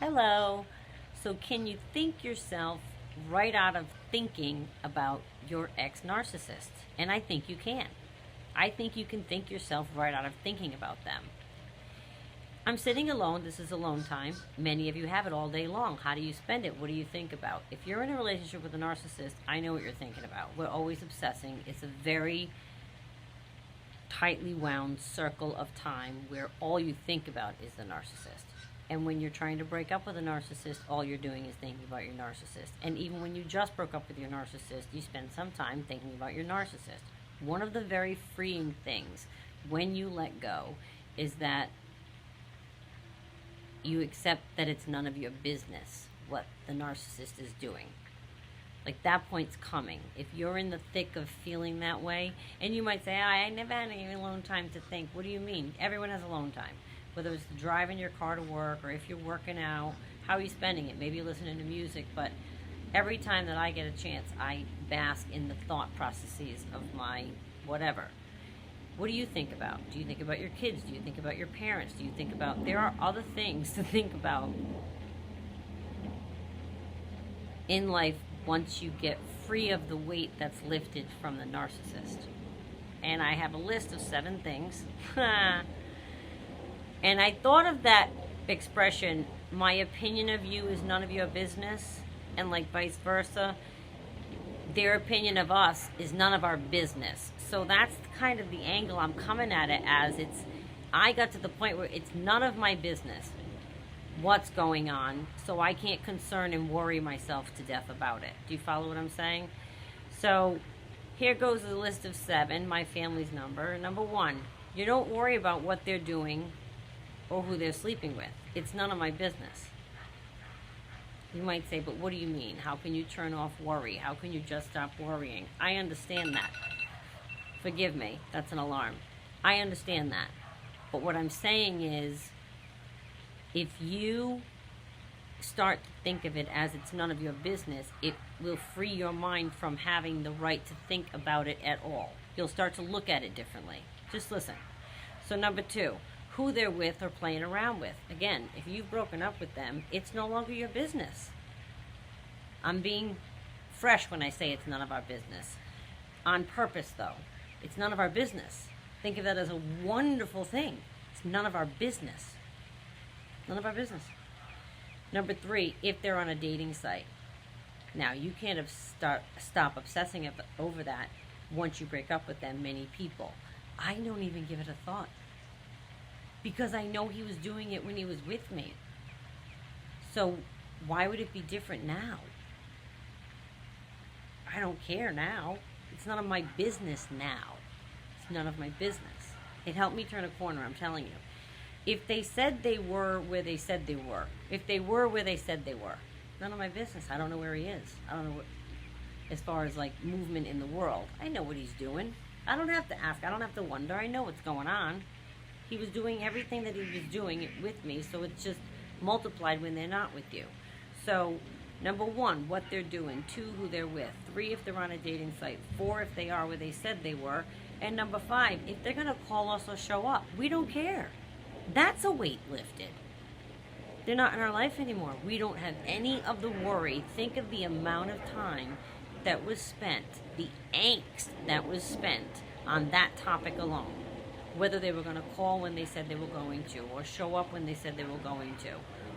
Hello. So, can you think yourself right out of thinking about your ex narcissist? And I think you can. I think you can think yourself right out of thinking about them. I'm sitting alone. This is alone time. Many of you have it all day long. How do you spend it? What do you think about? If you're in a relationship with a narcissist, I know what you're thinking about. We're always obsessing. It's a very tightly wound circle of time where all you think about is the narcissist. And when you're trying to break up with a narcissist, all you're doing is thinking about your narcissist. And even when you just broke up with your narcissist, you spend some time thinking about your narcissist. One of the very freeing things when you let go is that you accept that it's none of your business what the narcissist is doing. Like, that point's coming. If you're in the thick of feeling that way, and you might say, I never had any alone time to think. What do you mean? Everyone has alone time. Whether it's driving your car to work or if you're working out, how are you spending it? Maybe you're listening to music, but every time that I get a chance, I bask in the thought processes of my whatever. What do you think about? Do you think about your kids? Do you think about your parents? Do you think about... There are other things to think about in life once you get free of the weight that's lifted from the narcissist. And I have a list of 7 things. And I thought of that expression, my opinion of you is none of your business, and like vice versa, their opinion of us is none of our business. So that's kind of the angle I'm coming at it as. I got to the point where it's none of my business what's going on, so I can't concern and worry myself to death about it. Do you follow what I'm saying? So here goes the list of 7, my family's number. Number 1, you don't worry about what they're doing or who they're sleeping with. It's none of my business. You might say, but what do you mean? How can you turn off worry? How can you just stop worrying? I understand that. Forgive me, that's an alarm. I understand that. But what I'm saying is, if you start to think of it as it's none of your business, it will free your mind from having the right to think about it at all. You'll start to look at it differently. Just listen. So number 2, who they're with or playing around with. Again, if you've broken up with them, it's no longer your business. I'm being fresh when I say it's none of our business. On purpose, though. It's none of our business. Think of that as a wonderful thing. It's none of our business. None of our business. Number 3, if they're on a dating site. Now, you can't stop obsessing over that once you break up with them, many people. I don't even give it a thought, because I know he was doing it when he was with me. So why would it be different now? I don't care now. It's none of my business now. It's none of my business. It helped me turn a corner, I'm telling you. If they said they were where they said they were, if they were where they said they were, none of my business. I don't know where he is. I don't know what, as far as like movement in the world. I know what he's doing. I don't have to ask. I don't have to wonder. I know what's going on. He was doing everything that he was doing with me, so it's just multiplied when they're not with you. So, number 1, what they're doing. 2, who they're with. 3, if they're on a dating site. 4, if they are where they said they were. And number 5, if they're going to call us or show up. We don't care. That's a weight lifted. They're not in our life anymore. We don't have any of the worry. Think of the amount of time that was spent, the angst that was spent on that topic alone. Whether they were going to call when they said they were going to, or show up when they said they were going to,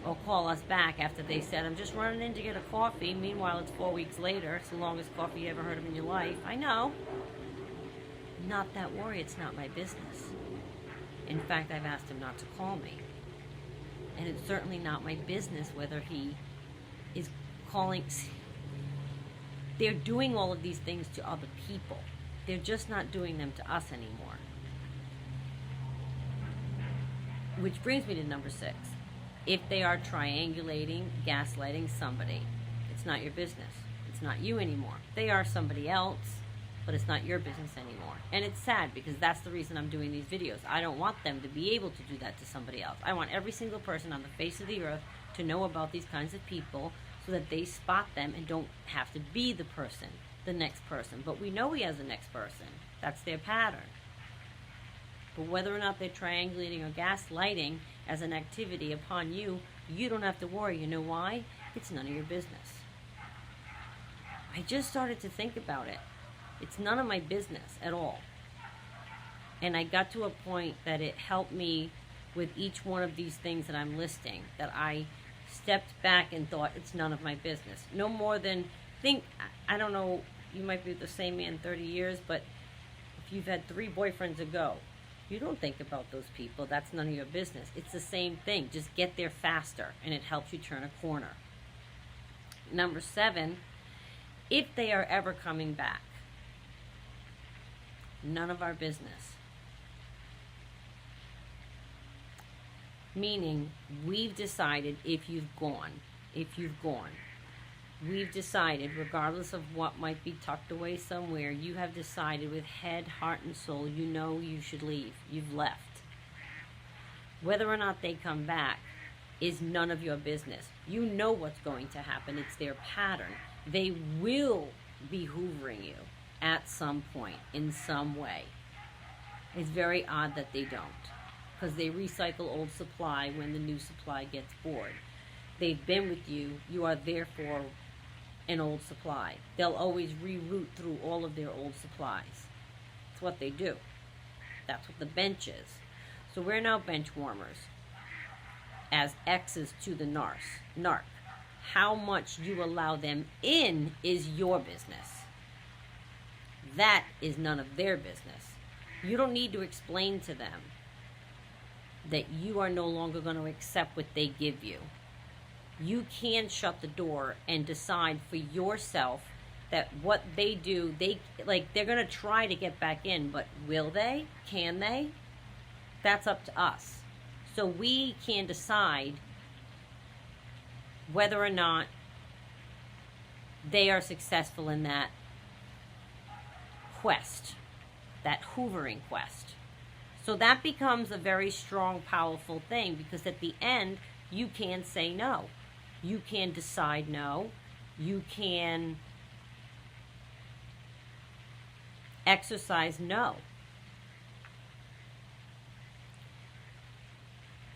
or call us back after they said, I'm just running in to get a coffee. Meanwhile, it's 4 weeks later. It's the longest coffee you ever heard of in your life. I know. Not that worry. It's not my business. In fact, I've asked him not to call me. And it's certainly not my business whether he is calling. They're doing all of these things to other people. They're just not doing them to us anymore. Which brings me to number 6. If they are triangulating, gaslighting somebody, it's not your business. It's not you anymore. They are somebody else, but it's not your business anymore. And it's sad, because that's the reason I'm doing these videos. I don't want them to be able to do that to somebody else. I want every single person on the face of the earth to know about these kinds of people so that they spot them and don't have to be the person, the next person. But we know he has the next person. That's their pattern. But whether or not they're triangulating or gaslighting as an activity upon you, you don't have to worry. You know why? It's none of your business. I just started to think about it. It's none of my business at all. And I got to a point that it helped me with each one of these things that I'm listing, that I stepped back and thought, it's none of my business. No more than, I don't know, you might be with the same man 30 years, but if you've had 3 boyfriends ago, you don't think about those people. That's none of your business. It's the same thing. Just get there faster, and it helps you turn a corner. Number 7, if they are ever coming back, none of our business. Meaning, we've decided if you've gone, we've decided, regardless of what might be tucked away somewhere, you have decided with head, heart, and soul, you know you should leave. You've left. Whether or not they come back is none of your business. You know what's going to happen. It's their pattern. They will be hoovering you at some point, in some way. It's very odd that they don't, because they recycle old supply when the new supply gets bored. They've been with you. You are therefore an old supply. They'll always reroute through all of their old supplies. That's what they do. That's what the bench is. So we're now bench warmers as exes to the narc. How much you allow them in is your business. That is none of their business. You don't need to explain to them that you are no longer going to accept what they give you. You can shut the door and decide for yourself that what they do, they're going to try to get back in, but will they? Can they? That's up to us. So we can decide whether or not they are successful in that quest, that hoovering quest. So that becomes a very strong, powerful thing, because at the end, you can say no. You can decide no. You can exercise no.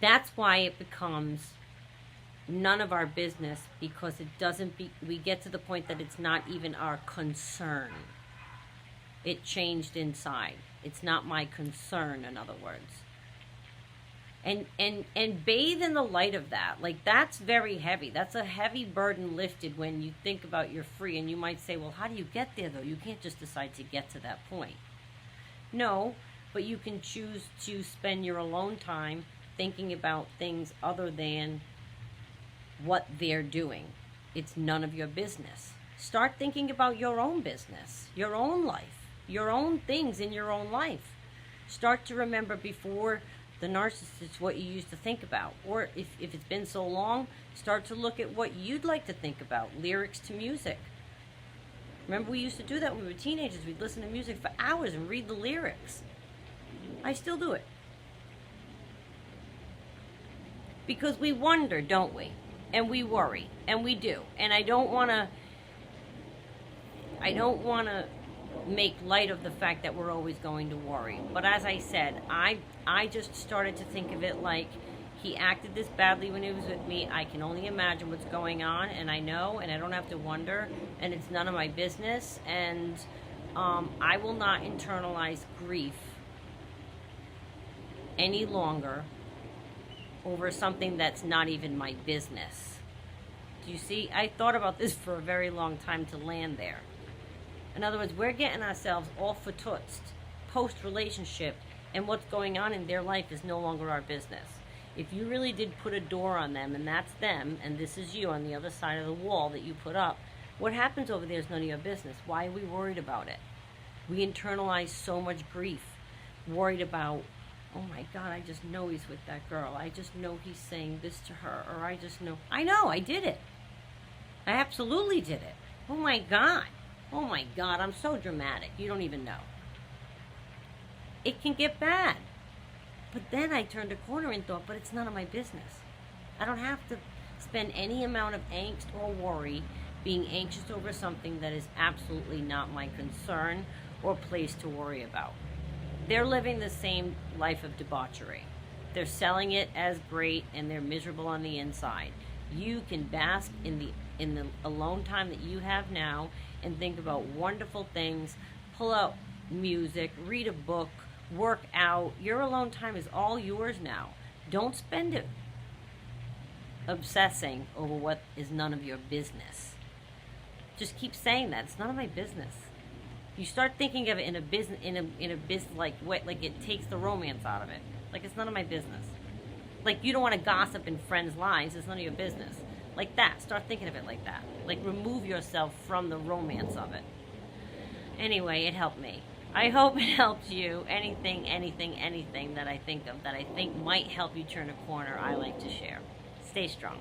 That's why it becomes none of our business, because we get to the point that it's not even our concern. It changed inside. It's not my concern, in other words. And bathe in the light of that. Like, that's very heavy. That's a heavy burden lifted when you think about you're free. And you might say, well, how do you get there, though? You can't just decide to get to that point. No, but you can choose to spend your alone time thinking about things other than what they're doing. It's none of your business. Start thinking about your own business, your own life, your own things in your own life. Start to remember before the narcissist what you used to think about. Or if it's been so long, start to look at what you'd like to think about. Lyrics to music. Remember, we used to do that when we were teenagers. We'd listen to music for hours and read the lyrics. I still do it. Because we wonder, don't we? And we worry. And we do. And I don't want to make light of the fact that we're always going to worry. But as I said, I just started to think of it like, he acted this badly when he was with me. I can only imagine what's going on, and I know, and I don't have to wonder, and it's none of my business. And I will not internalize grief any longer over something that's not even my business. Do you see? I thought about this for a very long time to land there. In other words, we're getting ourselves all fatutzed post-relationship, and what's going on in their life is no longer our business. If you really did put a door on them, and that's them, and this is you on the other side of the wall that you put up, what happens over there is none of your business. Why are we worried about it? We internalize so much grief, worried about, oh my God, I just know he's with that girl. I just know he's saying this to her, or I just know. I know, I did it. I absolutely did it. Oh my God. Oh my God, I'm so dramatic. You don't even know. It can get bad. But then I turned a corner and thought, but it's none of my business. I don't have to spend any amount of angst or worry being anxious over something that is absolutely not my concern or place to worry about. they're living the same life of debauchery. They're selling it as great and they're miserable on the inside. You can bask in the alone time that you have now and think about wonderful things, pull out music, read a book, work out. Your alone time is all yours now. Don't spend it obsessing over what is none of your business. Just keep saying that. It's none of my business. You start thinking of it in a business like what, like it takes the romance out of it. Like it's none of my business. Like you don't want to gossip in friends' lives. It's none of your business. Like that. Start thinking of it like that. Like remove yourself from the romance of it. Anyway, it helped me. I hope it helped you. Anything that I think of that I think might help you turn a corner, I like to share. Stay strong.